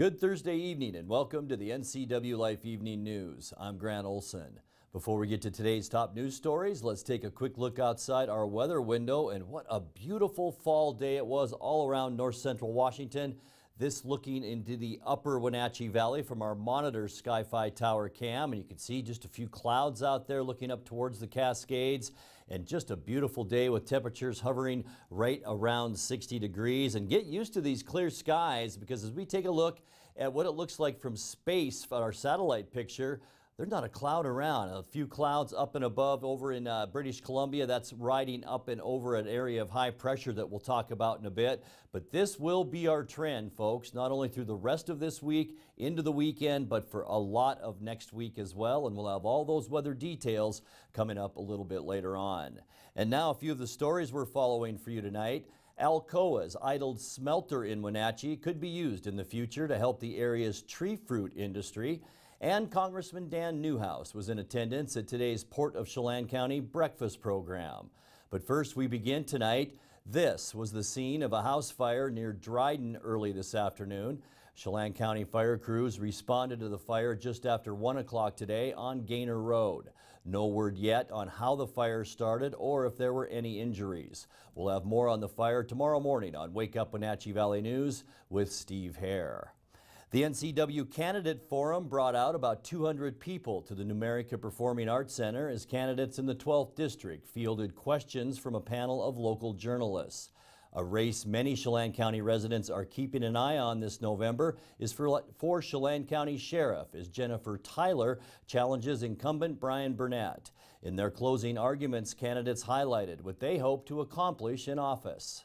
Good Thursday evening and welcome to the Ncwlife Evening News. I'm Grant Olson. Before we get to today's top news stories, let's take a quick look outside our weather window, and what a beautiful fall day it was all around north central Washington. This looking into the upper Wenatchee Valley from our monitor Sky-Fi Tower cam, and you can see just a few clouds out there looking up towards the Cascades, and just a beautiful day with temperatures hovering right around 60 degrees. And get used to these clear skies, because as we take a look at what it looks like from space for our satellite picture, there's not a cloud around. A few clouds up and above over in British Columbia. That's riding up and over an area of high pressure that we'll talk about in a bit. But this will be our trend, folks, not only through the rest of this week into the weekend, but for a lot of next week as well. And we'll have all those weather details coming up a little bit later on. And now a few of the stories we're following for you tonight. Alcoa's idled smelter in Wenatchee could be used in the future to help the area's tree fruit industry. And Congressman Dan Newhouse was in attendance at today's Port of Chelan County breakfast program. But first, we begin tonight. This was the scene of a house fire near Dryden early this afternoon. Chelan County fire crews responded to the fire just after 1 o'clock today on Gaynor Road. No word yet on how the fire started or if there were any injuries. We'll have more on the fire tomorrow morning on Wake Up Wenatchee Valley News with Steve Hare. The NCW Candidate Forum brought out about 200 people to the Numerica Performing Arts Center as candidates in the 12th District fielded questions from a panel of local journalists. A race many Chelan County residents are keeping an eye on this November is for Chelan County Sheriff, as Jennifer Tyler challenges incumbent Brian Burnett. In their closing arguments, candidates highlighted what they hope to accomplish in office.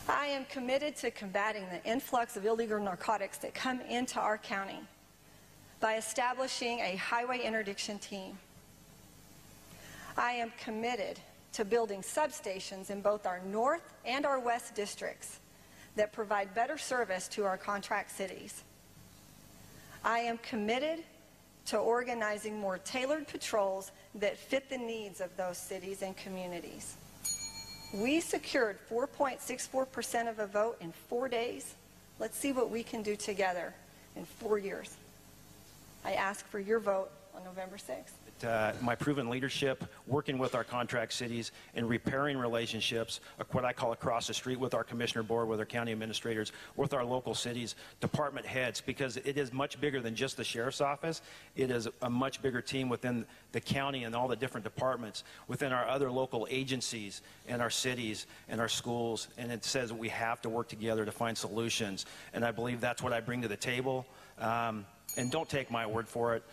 I am committed to combating the influx of illegal narcotics that come into our county by establishing a highway interdiction team. I am committed to building substations in both our north and our west districts that provide better service to our contract cities. I am committed to organizing more tailored patrols that fit the needs of those cities and communities. We secured 4.64% of a vote in 4 days. Let's see what we can do together in 4 years. I ask for your vote on November 6th. My proven leadership, working with our contract cities and repairing relationships, what I call across the street with our commissioner board, with our county administrators, with our local cities, department heads, because it is much bigger than just the sheriff's office. It is a much bigger team within the county and all the different departments, within our other local agencies and our cities and our schools. And it says we have to work together to find solutions. And I believe that's what I bring to the table. And don't take my word for it.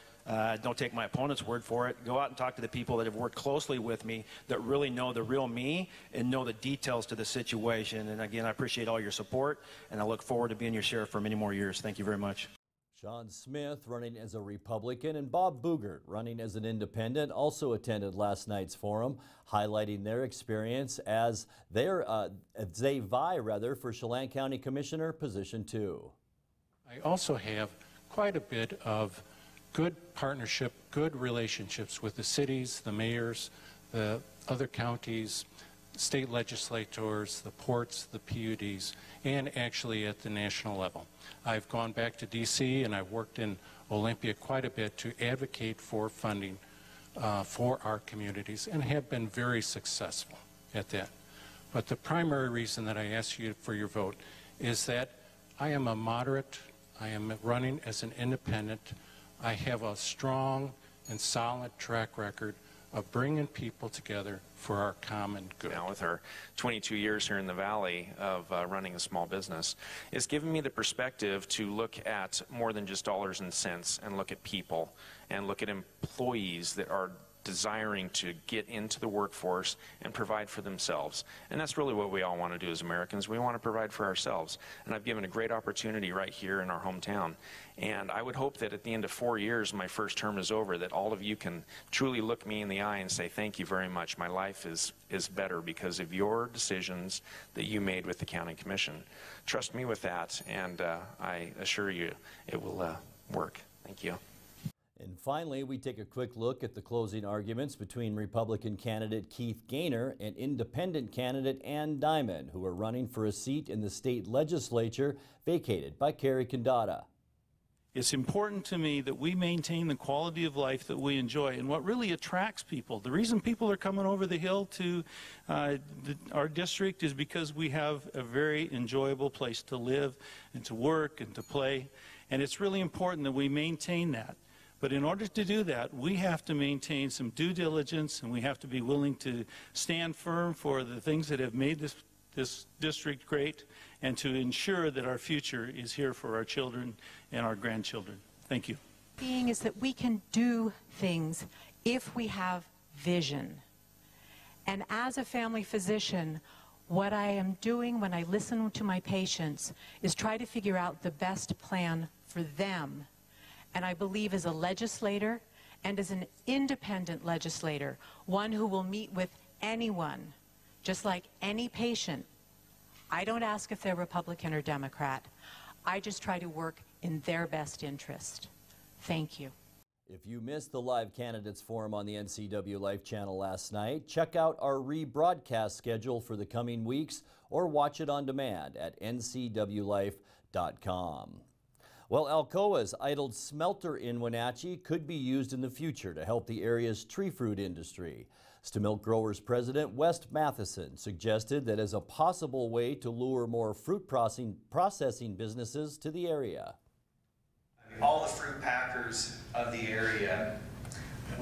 Don't take my opponent's word for it. Go out and talk to the people that have worked closely with me, that really know the real me and know the details to the situation. And again, I appreciate all your support, and I look forward to being your sheriff for many more years. Thank you very much. Sean Smith, running as a Republican, and Bob Boogert, running as an independent, also attended last night's forum, highlighting their experience as they vie for Chelan County Commissioner position 2. I also have quite a bit of good partnership, good relationships with the cities, the mayors, the other counties, state legislators, the ports, the PUDs, and actually at the national level. I've gone back to DC and I've worked in Olympia quite a bit to advocate for funding for our communities and have been very successful at that. But the primary reason that I ask you for your vote is that I am a moderate, I am running as an independent. I have a strong and solid track record of bringing people together for our common good. Now, with our 22 years here in the Valley of running a small business, it's given me the perspective to look at more than just dollars and cents and look at people and look at employees that are desiring to get into the workforce and provide for themselves. And that's really what we all want to do as Americans. We want to provide for ourselves. And I've given a great opportunity right here in our hometown. And I would hope that at the end of 4 years, my first term is over, that all of you can truly look me in the eye and say, thank you very much. My life is better because of your decisions that you made with the County Commission. Trust me with that, and I assure you it will work. Thank you. And finally, we take a quick look at the closing arguments between Republican candidate Keith Gaynor and independent candidate Ann Diamond, who are running for a seat in the state legislature vacated by Kerry Condata. It's important to me that we maintain the quality of life that we enjoy and what really attracts people. The reason people are coming over the hill to our district is because we have a very enjoyable place to live and to work and to play. And it's really important that we maintain that. But in order to do that, we have to maintain some due diligence, and we have to be willing to stand firm for the things that have made this district great, and to ensure that our future is here for our children and our grandchildren. Thank you. Being is that we can do things if we have vision. And as a family physician, what I am doing when I listen to my patients is try to figure out the best plan for them. And I believe as a legislator and as an independent legislator, one who will meet with anyone, just like any patient. I don't ask if they're Republican or Democrat. I just try to work in their best interest. Thank you. If you missed the live candidates forum on the NCW Life channel last night, check out our rebroadcast schedule for the coming weeks or watch it on demand at ncwlife.com. Well, Alcoa's idled smelter in Wenatchee could be used in the future to help the area's tree fruit industry. Stamilk Growers President West Matheson suggested that as a possible way to lure more fruit processing businesses to the area. All the fruit packers of the area,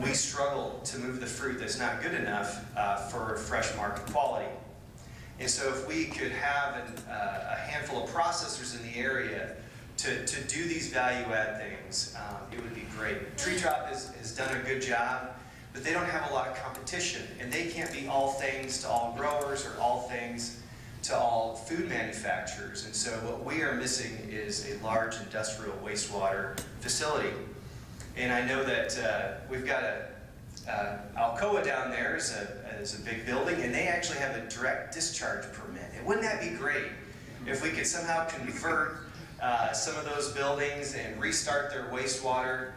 we struggle to move the fruit that's not good enough for fresh market quality. And so if we could have a handful of processors in the area to do these value-add things, it would be great. Tree Drop has done a good job, but they don't have a lot of competition, and they can't be all things to all growers or all things to all food manufacturers. And so what we are missing is a large industrial wastewater facility. And I know that we've got Alcoa down there is a big building, and they actually have a direct discharge permit. And wouldn't that be great if we could somehow convert some of those buildings and restart their wastewater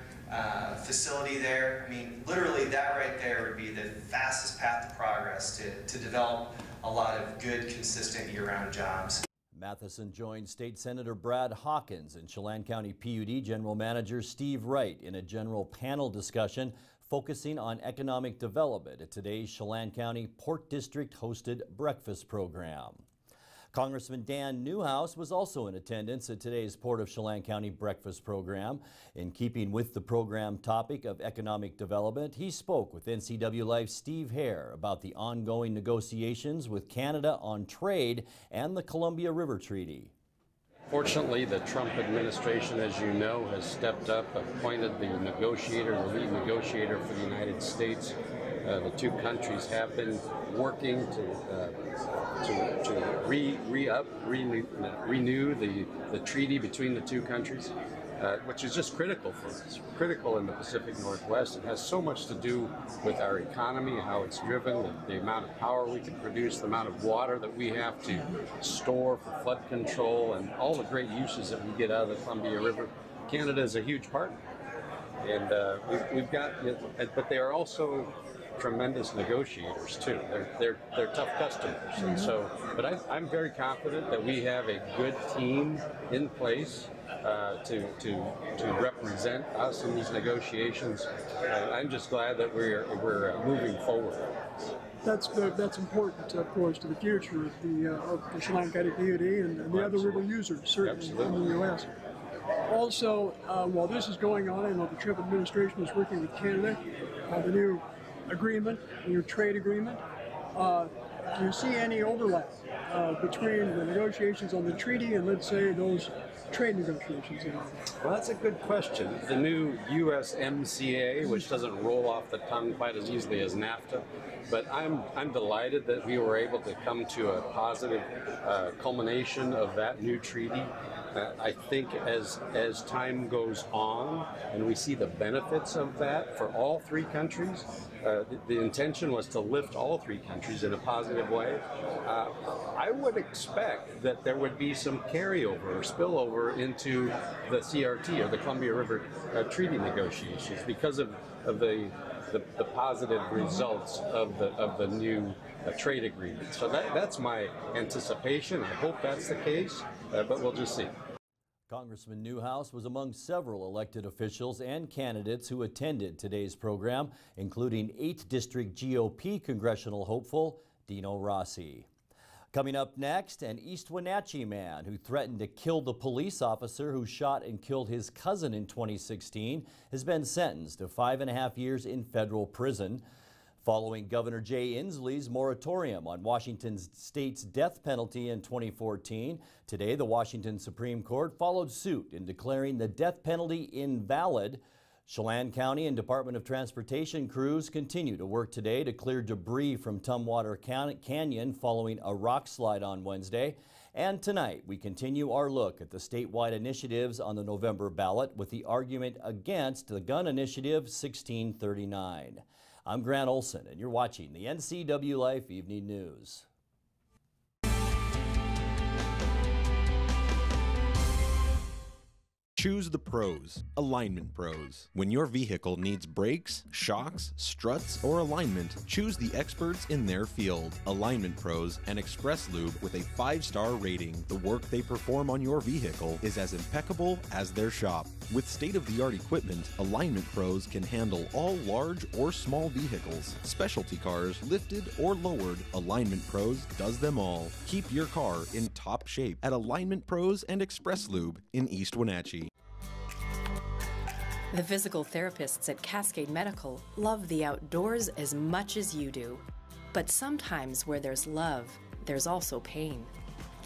facility there? I mean, literally that right there would be the fastest path to progress to develop a lot of good, consistent year-round jobs. Matheson joined State Senator Brad Hawkins and Chelan County PUD General Manager Steve Wright in a general panel discussion focusing on economic development at today's Chelan County Port District hosted breakfast program. Congressman Dan Newhouse was also in attendance at today's Port of Chelan County breakfast program. In keeping with the program topic of economic development, he spoke with NCW Life's Steve Hare about the ongoing negotiations with Canada on trade and the Columbia River Treaty. Fortunately, the Trump administration, as you know, has stepped up, appointed the negotiator, the lead negotiator for the United States. The two countries have been working to renew the treaty between the two countries, which is just critical for us, critical in the Pacific Northwest. It has so much to do with our economy, how it's driven, the amount of power we can produce, the amount of water that we have to store for flood control, and all the great uses that we get out of the Columbia River. Canada is a huge partner, and we've got, but they are also tremendous negotiators too. They're tough customers, and so. But I'm very confident that we have a good team in place to represent us in these negotiations. I'm just glad that we're moving forward. That's important, of course, to the future of the Chelan County PUD and the other river users, certainly in the U.S. Also, while this is going on, I know the Trump administration is working with Canada, the new agreement, the new trade agreement. Do you see any overlap between the negotiations on the treaty and, let's say, those trade negotiations? Well, that's a good question. The new USMCA, which doesn't roll off the tongue quite as easily as NAFTA, but I'm delighted that we were able to come to a positive culmination of that new treaty. I think as time goes on and we see the benefits of that for all three countries, the intention was to lift all three countries in a positive way. I would expect that there would be some carryover or spillover into the CRT, or the Columbia River Treaty negotiations, because of the positive results of the new trade agreement. So that's my anticipation. I hope that's the case, but we'll just see. Congressman Newhouse was among several elected officials and candidates who attended today's program, including 8th District GOP congressional hopeful Dino Rossi. Coming up next, an East Wenatchee man who threatened to kill the police officer who shot and killed his cousin in 2016 has been sentenced to 5.5 years in federal prison. Following Governor Jay Inslee's moratorium on Washington state's death penalty in 2014, today the Washington Supreme Court followed suit in declaring the death penalty invalid. Chelan County and Department of Transportation crews continue to work today to clear debris from Tumwater Canyon following a rock slide on Wednesday. And tonight we continue our look at the statewide initiatives on the November ballot with the argument against the gun initiative 1639. I'm Grant Olson, and you're watching the NCW Life Evening News. Choose the pros, Alignment Pros. When your vehicle needs brakes, shocks, struts, or alignment, choose the experts in their field. Alignment Pros and Express Lube with a 5-star rating. The work they perform on your vehicle is as impeccable as their shop. With state-of-the-art equipment, Alignment Pros can handle all large or small vehicles, specialty cars, lifted or lowered. Alignment Pros does them all. Keep your car in top shape at Alignment Pros and Express Lube in East Wenatchee. The physical therapists at Cascade Medical love the outdoors as much as you do. But sometimes where there's love, there's also pain.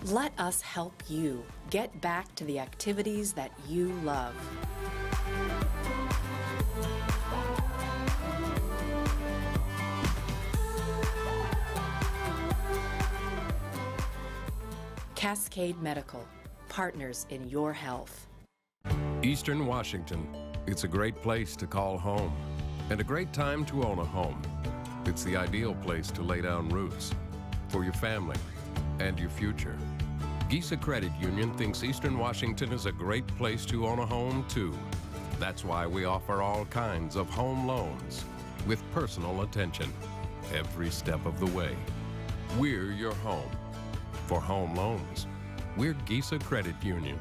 Let us help you get back to the activities that you love. Cascade Medical, partners in your health. Eastern Washington. It's a great place to call home and a great time to own a home. It's the ideal place to lay down roots for your family and your future. Gisa Credit Union thinks Eastern Washington is a great place to own a home too. That's why we offer all kinds of home loans with personal attention every step of the way. We're your home. For home loans, we're Gisa Credit Union.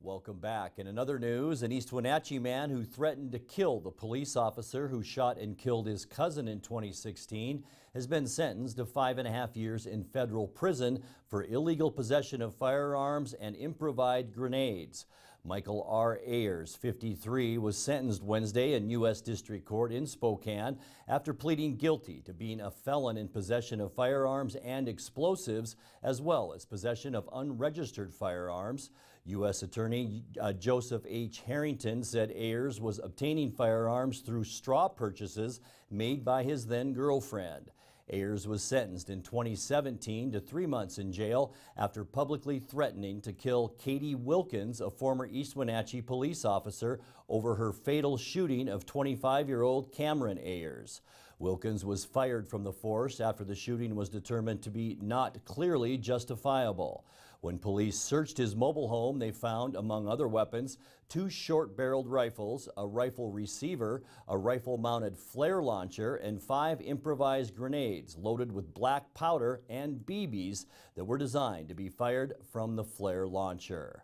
Welcome back. In another news, an East Wenatchee man who threatened to kill the police officer who shot and killed his cousin in 2016 has been sentenced to 5.5 years in federal prison for illegal possession of firearms and improvised grenades. Michael R. Ayers, 53, was sentenced Wednesday in U.S. District Court in Spokane after pleading guilty to being a felon in possession of firearms and explosives, as well as possession of unregistered firearms. U.S. Attorney Joseph H. Harrington said Ayers was obtaining firearms through straw purchases made by his then-girlfriend. Ayers was sentenced in 2017 to 3 months in jail after publicly threatening to kill Katie Wilkins, a former East Wenatchee police officer, over her fatal shooting of 25-year-old Cameron Ayers. Wilkins was fired from the force after the shooting was determined to be not clearly justifiable. When police searched his mobile home, they found, among other weapons, 2 short-barreled rifles, a rifle receiver, a rifle-mounted flare launcher, and 5 improvised grenades loaded with black powder and BBs that were designed to be fired from the flare launcher.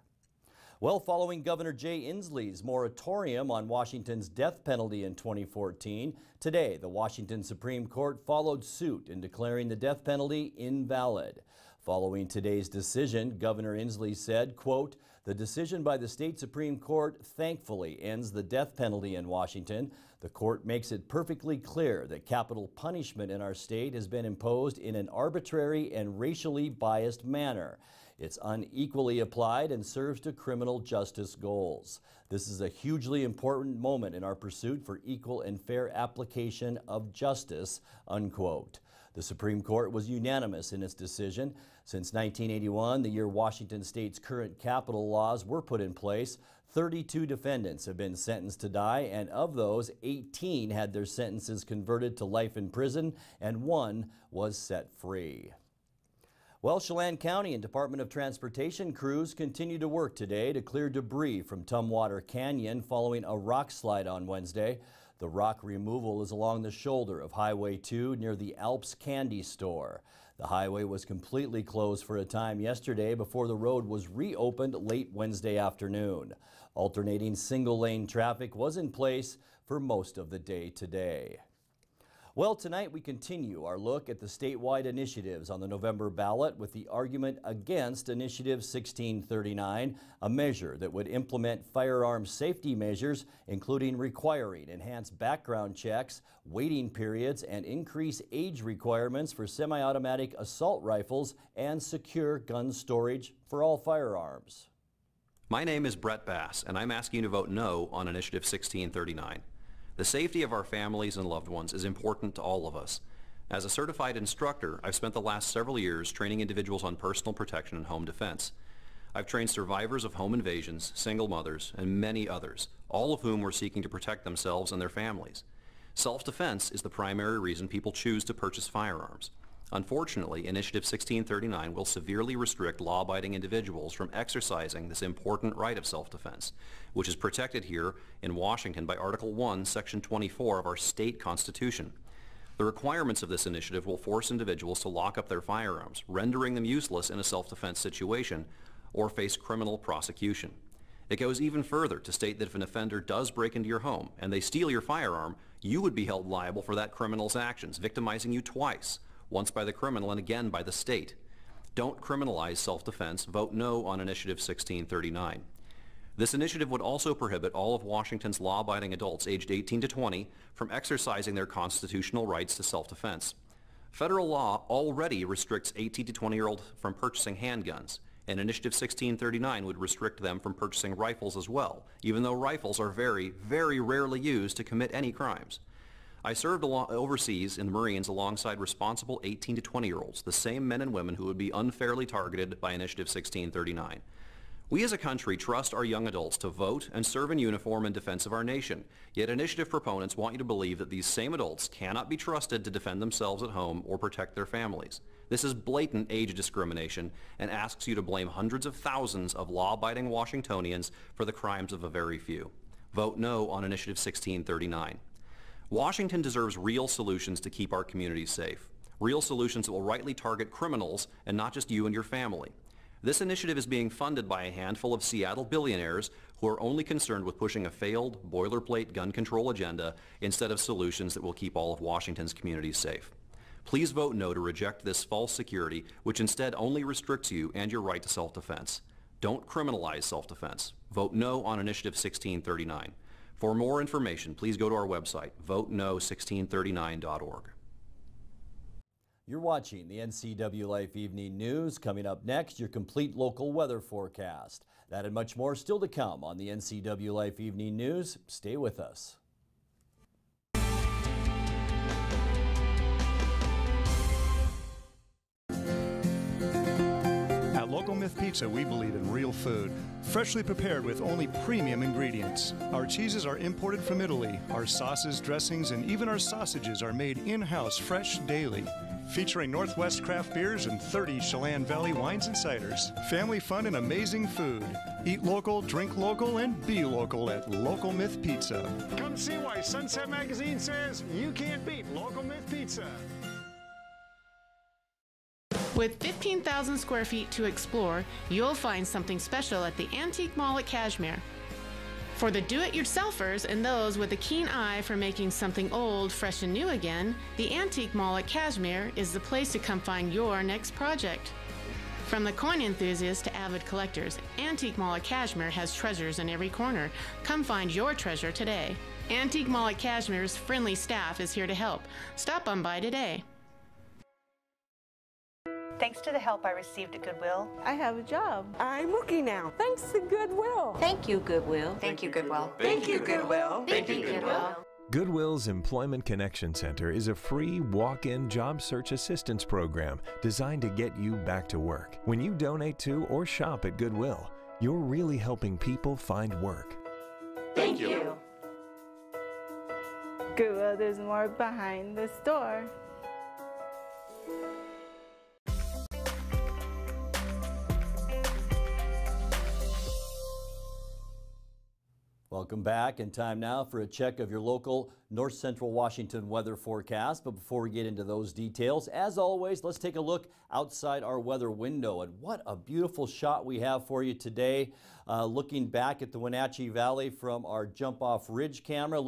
Well, following Governor Jay Inslee's moratorium on Washington's death penalty in 2014, today the Washington Supreme Court followed suit in declaring the death penalty invalid. Following today's decision, Governor Inslee said, quote, "The decision by the state Supreme Court thankfully ends the death penalty in Washington. The court makes it perfectly clear that capital punishment in our state has been imposed in an arbitrary and racially biased manner. It's unequally applied and serves to criminal justice goals. This is a hugely important moment in our pursuit for equal and fair application of justice," unquote. The Supreme Court was unanimous in its decision. Since 1981, the year Washington State's current capital laws were put in place, 32 defendants have been sentenced to die, and of those, 18 had their sentences converted to life in prison, and 1 was set free. Well, Chelan County and Department of Transportation crews continue to work today to clear debris from Tumwater Canyon following a rock slide on Wednesday. The rock removal is along the shoulder of Highway 2 near the Alps Candy Store. The highway was completely closed for a time yesterday before the road was reopened late Wednesday afternoon. Alternating single-lane traffic was in place for most of the day today. Well, tonight we continue our look at the statewide initiatives on the November ballot with the argument against Initiative 1639, a measure that would implement firearms safety measures, including requiring enhanced background checks, waiting periods, and increased age requirements for semi-automatic assault rifles and secure gun storage for all firearms. My name is Brett Bass, and I'm asking you to vote no on Initiative 1639. The safety of our families and loved ones is important to all of us. As a certified instructor, I've spent the last several years training individuals on personal protection and home defense. I've trained survivors of home invasions, single mothers, and many others, all of whom were seeking to protect themselves and their families. Self-defense is the primary reason people choose to purchase firearms. Unfortunately, Initiative 1639 will severely restrict law-abiding individuals from exercising this important right of self-defense, which is protected here in Washington by Article 1, Section 24 of our state constitution. The requirements of this initiative will force individuals to lock up their firearms, rendering them useless in a self-defense situation or face criminal prosecution. It goes even further to state that if an offender does break into your home and they steal your firearm, you would be held liable for that criminal's actions, victimizing you twice. Once by the criminal and again by the state. Don't criminalize self-defense. Vote no on Initiative 1639. This initiative would also prohibit all of Washington's law-abiding adults aged 18 to 20 from exercising their constitutional rights to self-defense. Federal law already restricts 18 to 20-year-olds from purchasing handguns, and Initiative 1639 would restrict them from purchasing rifles as well, even though rifles are very, very rarely used to commit any crimes. I served overseas in the Marines alongside responsible 18 to 20-year-olds, the same men and women who would be unfairly targeted by Initiative 1639. We as a country trust our young adults to vote and serve in uniform in defense of our nation, yet initiative proponents want you to believe that these same adults cannot be trusted to defend themselves at home or protect their families. This is blatant age discrimination and asks you to blame hundreds of thousands of law-abiding Washingtonians for the crimes of a very few. Vote no on Initiative 1639. Washington deserves real solutions to keep our communities safe. Real solutions that will rightly target criminals and not just you and your family. This initiative is being funded by a handful of Seattle billionaires who are only concerned with pushing a failed boilerplate gun control agenda instead of solutions that will keep all of Washington's communities safe. Please vote no to reject this false security, which instead only restricts you and your right to self-defense. Don't criminalize self-defense. Vote no on Initiative 1639. For more information, please go to our website, voteno1639.org. You're watching the NCWLife Evening News. Coming up next, your complete local weather forecast. That and much more still to come on the NCWLife Evening News. Stay with us. At Local Myth Pizza, we believe in real food, freshly prepared with only premium ingredients. Our cheeses are imported from Italy. Our sauces, dressings, and even our sausages are made in-house fresh daily. Featuring Northwest craft beers and 30 Chelan Valley wines and ciders. Family fun and amazing food. Eat local, drink local, and be local at Local Myth Pizza. Come see why Sunset Magazine says you can't beat Local Myth Pizza. With 15,000 square feet to explore, you'll find something special at the Antique Mall at Cashmere. For the do-it-yourselfers and those with a keen eye for making something old, fresh and new again, the Antique Mall at Cashmere is the place to come find your next project. From the coin enthusiasts to avid collectors, Antique Mall at Cashmere has treasures in every corner. Come find your treasure today. Antique Mall at Cashmere's friendly staff is here to help. Stop on by today. Thanks to the help I received at Goodwill, I have a job. I'm working now. Thanks to Goodwill. Thank you, Goodwill. Thank you, Goodwill. Thank you, Goodwill. Thank you, Goodwill. Goodwill's Employment Connection Center is a free walk-in job search assistance program designed to get you back to work. When you donate to or shop at Goodwill, you're really helping people find work. Thank you. Goodwill, there's more behind the store. Welcome back, and time now for a check of your local North Central Washington weather forecast. But before we get into those details, as always, let's take a look outside our weather window. And what a beautiful shot we have for you today. Looking back at the Wenatchee Valley from our jump-off ridge camera,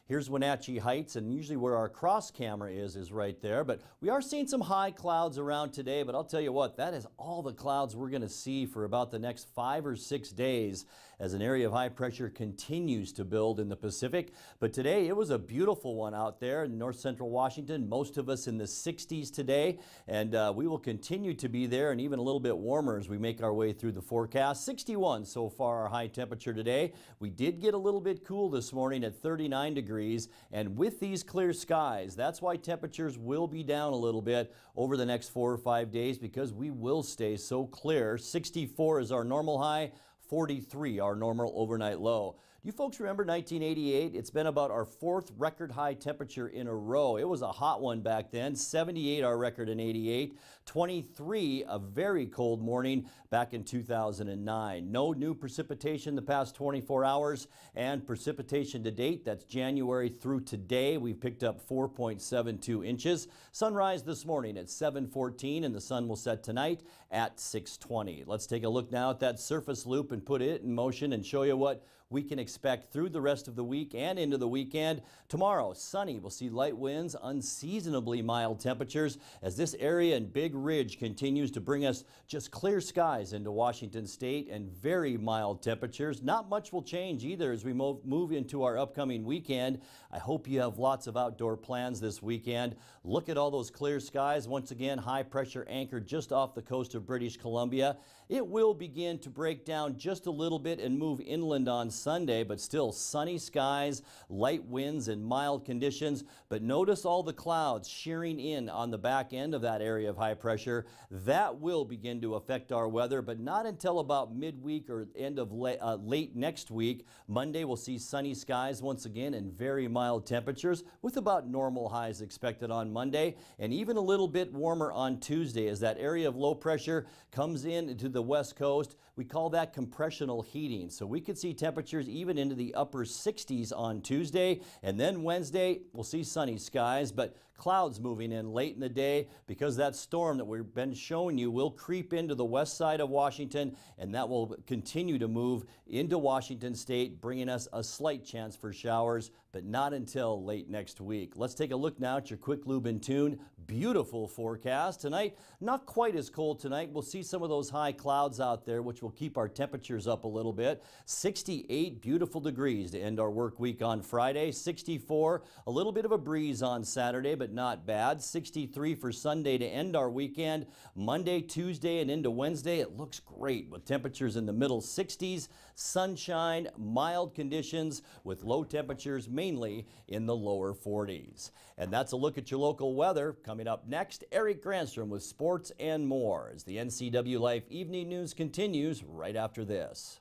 here's Wenatchee Heights, and usually where our cross camera is right there. But we are seeing some high clouds around today, but I'll tell you what, that is all the clouds we're going to see for about the next 5 or 6 days as an area of high pressure continues to build in the Pacific. But today, it was a beautiful one out there in north central Washington, most of us in the 60s today, and we will continue to be there and even a little bit warmer as we make our way through the forecast. 61 so far our high temperature today. We did get a little bit cool this morning at 39 degrees, and with these clear skies, that's why temperatures will be down a little bit over the next 4 or 5 days, because we will stay so clear. 64 is our normal high, 43 our normal overnight low. Do you folks remember 1988? It's been about our 4th record high temperature in a row. It was a hot one back then. 78 our record in 88. 23 a very cold morning back in 2009. No new precipitation the past 24 hours, and precipitation to date, that's January through today, we've picked up 4.72 inches. Sunrise this morning at 7:14, and the sun will set tonight at 6:20. Let's take a look now at that surface loop and put it in motion and show you what we can expect through the rest of the week and into the weekend. Tomorrow, sunny. We'll see light winds, unseasonably mild temperatures as this area and Big Ridge continues to bring us just clear skies into Washington State and very mild temperatures. Not much will change either as we move into our upcoming weekend. I hope you have lots of outdoor plans this weekend. Look at all those clear skies. Once again, high pressure anchored just off the coast of British Columbia. It will begin to break down just a little bit and move inland on Sunday, but still sunny skies, light winds, and mild conditions. But notice all the clouds shearing in on the back end of that area of high pressure. That will begin to affect our weather, but not until about midweek or end of late next week. Monday, we'll see sunny skies once again and very mild temperatures with about normal highs expected on Monday, and even a little bit warmer on Tuesday as that area of low pressure comes into the west coast. We call that compressional heating. So we could see temperatures even into the upper 60s on Tuesday, and then Wednesday we'll see sunny skies, but clouds moving in late in the day because that storm that we've been showing you will creep into the west side of Washington, and that will continue to move into Washington State, bringing us a slight chance for showers, but not until late next week. Let's take a look now at your Quick Lube and Tune beautiful forecast. Tonight, not quite as cold tonight. We'll see some of those high clouds out there, which will keep our temperatures up a little bit. 68 beautiful degrees to end our work week on Friday. 64, a little bit of a breeze on Saturday, but not bad. 63 for Sunday to end our weekend. Monday, Tuesday, and into Wednesday, it looks great with temperatures in the middle 60s, sunshine, mild conditions with low temperatures mainly in the lower 40s. And that's a look at your local weather. Coming up next, Eric Granstrom with sports and more as the Ncwlife Evening News continues right after this.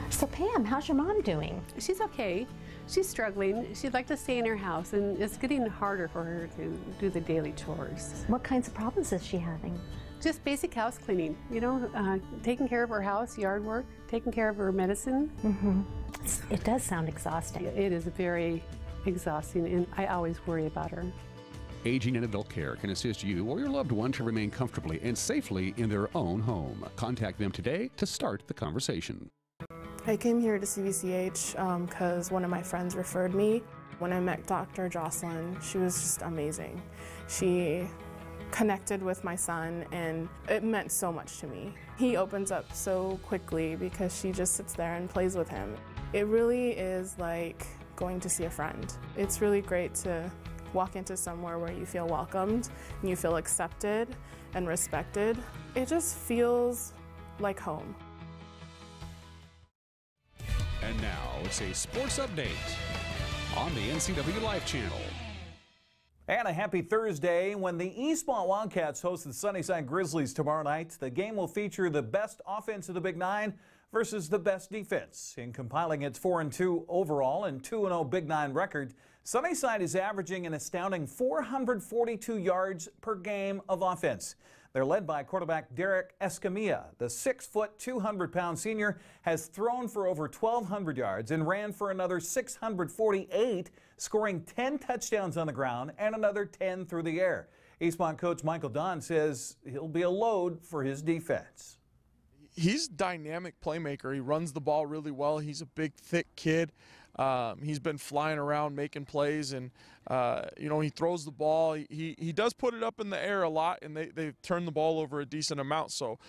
So Pam, how's your mom doing? She's okay. She's struggling. She'd like to stay in her house, and it's getting harder for her to do the daily chores. What kinds of problems is she having? Just basic house cleaning, you know, taking care of her house, yard work, taking care of her medicine. Mm-hmm. It does sound exhausting. It is very exhausting, and I always worry about her. Aging and Adult Care can assist you or your loved one to remain comfortably and safely in their own home. Contact them today to start the conversation. I came here to CVCH because one of my friends referred me. When I met Dr. Jocelyn, she was just amazing. She connected with my son, and it meant so much to me. He opens up so quickly because she just sits there and plays with him. It really is like going to see a friend. It's really great to walk into somewhere where you feel welcomed and you feel accepted and respected. It just feels like home. it's a sports update on the NCW Life channel. And a happy Thursday when the Eastmont Wildcats host the Sunnyside Grizzlies tomorrow night. The game will feature the best offense of the Big Nine versus the best defense. In compiling its 4-2 overall and 2-0 Big Nine record, Sunnyside is averaging an astounding 442 yards per game of offense. They're led by quarterback Derek Escamilla. The 6-foot, 200-pound senior has thrown for over 1,200 yards and ran for another 648, scoring 10 touchdowns on the ground and another 10 through the air. Eastmont coach Michael Don says he'll be a load for his defense. He's a dynamic playmaker. He runs the ball really well. He's a big, thick kid. He's been flying around making plays, and he throws the ball. He does put it up in the air a lot, and they've turned the ball over a decent amount. So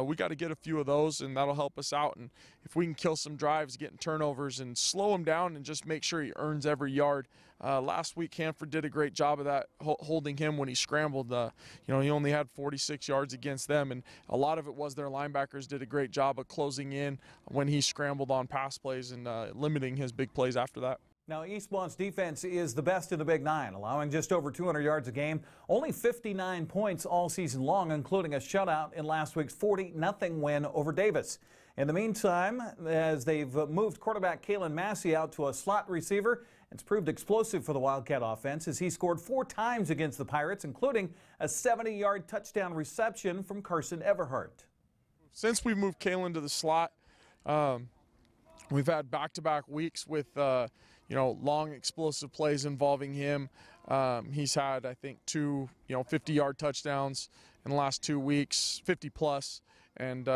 we got to get a few of those, and that'll help us out. And if we can kill some drives, getting turnovers, and slow him down, and just make sure he earns every yard. Last week, Hanford did a great job of that, holding him when he scrambled. He only had 46 yards against them, and a lot of it was their linebackers did a great job of closing in when he scrambled on pass plays and limiting his big plays after that. Now, Eastmont's defense is the best in the Big Nine, allowing just over 200 yards a game, only 59 points all season long, including a shutout in last week's 40-0 win over Davis. In the meantime, as they've moved quarterback Kalen Massey out to a slot receiver, it's proved explosive for the Wildcat offense as he scored 4 times against the Pirates, including a 70-yard touchdown reception from Carson Everhart. Since we moved Kalen to the slot, we've had back-to-back weeks with long explosive plays involving him. He's had, I think, 2 50-yard touchdowns in the last 2 weeks, 50-plus. And,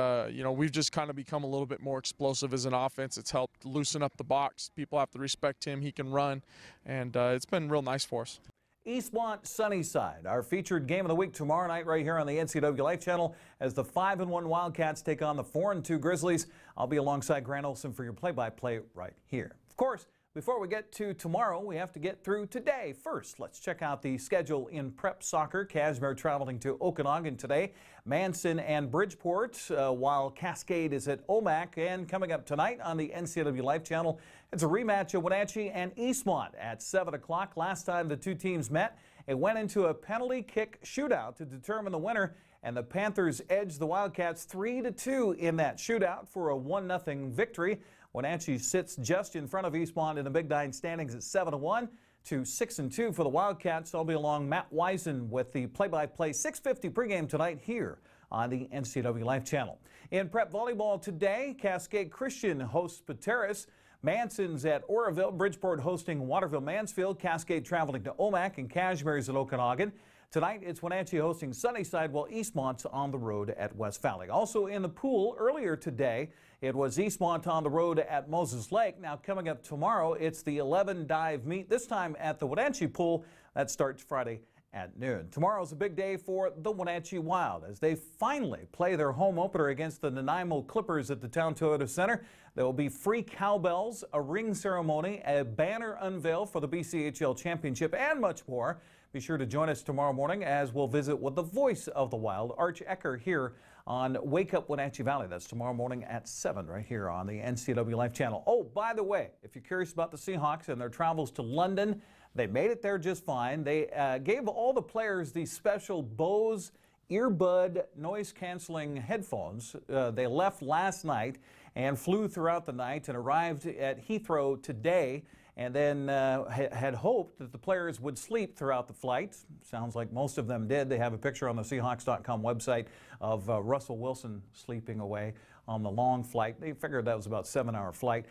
we've just kind of become a little bit more explosive as an offense. It's helped loosen up the box. People have to respect him. He can run. And it's been real nice for us. Eastmont Sunnyside, our featured game of the week tomorrow night right here on the NCW Life channel as the 5-1 Wildcats take on the 4-2 Grizzlies. I'll be alongside Grant Olson for your play-by-play right here. Of course, before we get to tomorrow, we have to get through today. First, let's check out the schedule in prep soccer. Cashmere traveling to Okanagan today, Manson and Bridgeport, while Cascade is at Omak. And coming up tonight on the NCW Life channel, it's a rematch of Wenatchee and Eastmont at 7 o'clock. Last time the two teams met, it went into a penalty kick shootout to determine the winner, and the Panthers edged the Wildcats 3-2 in that shootout for a 1-0 victory. Wenatchee sits just in front of Eastmont in the Big Nine standings at 7-1 to 6-2 for the Wildcats. I'll be along Matt Wiesen with the play-by-play 6:50 pregame tonight here on the NCW Life channel. In prep volleyball today, Cascade Christian hosts Pateras. Manson's at Oroville, Bridgeport hosting Waterville-Mansfield, Cascade traveling to Omak, and Cashmere's at Okanagan. Tonight, it's Wenatchee hosting Sunnyside, while Eastmont's on the road at West Valley. Also in the pool earlier today, it was Eastmont on the road at Moses Lake. Now coming up tomorrow, it's the 11 dive meet, this time at the Wenatchee pool. That starts Friday at noon. Tomorrow's a big day for the Wenatchee Wild as they finally play their home opener against the Nanaimo Clippers at the Town Toyota Center. There will be free cowbells, a ring ceremony, a banner unveil for the BCHL Championship, and much more. Be sure to join us tomorrow morning as we'll visit with the voice of the Wild, Arch Ecker, here on Wake Up Wenatchee Valley. That's tomorrow morning at 7 right here on the NCW Life channel. Oh, by the way, if you're curious about the Seahawks and their travels to London, they made it there just fine. They gave all the players these special Bose earbud noise-canceling headphones. They left last night and flew throughout the night and arrived at Heathrow today, and then had hoped that the players would sleep throughout the flight. Sounds like most of them did. They have a picture on the Seahawks.com website of Russell Wilson sleeping away on the long flight. They figured that was about a 7-hour flight.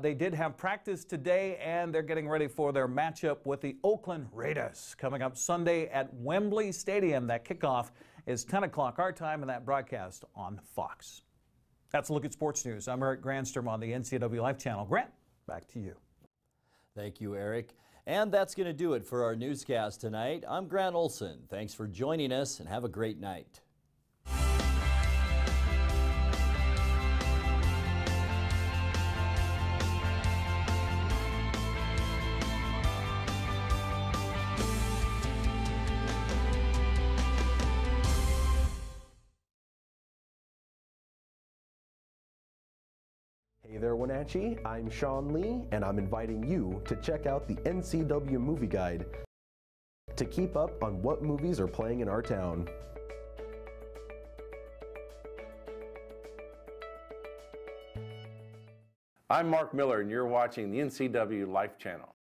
They did have practice today, and they're getting ready for their matchup with the Oakland Raiders coming up Sunday at Wembley Stadium. That kickoff is 10 o'clock our time, and that broadcast on Fox. That's a look at sports news. I'm Eric Granstrom on the NCW Life channel. Grant, back to you. Thank you, Eric. And that's going to do it for our newscast tonight. I'm Grant Olson. Thanks for joining us, and have a great night. Hey there, Wenatchee. I'm Sean Lee, and I'm inviting you to check out the NCW Movie Guide to keep up on what movies are playing in our town. I'm Mark Miller, and you're watching the NCW Life channel.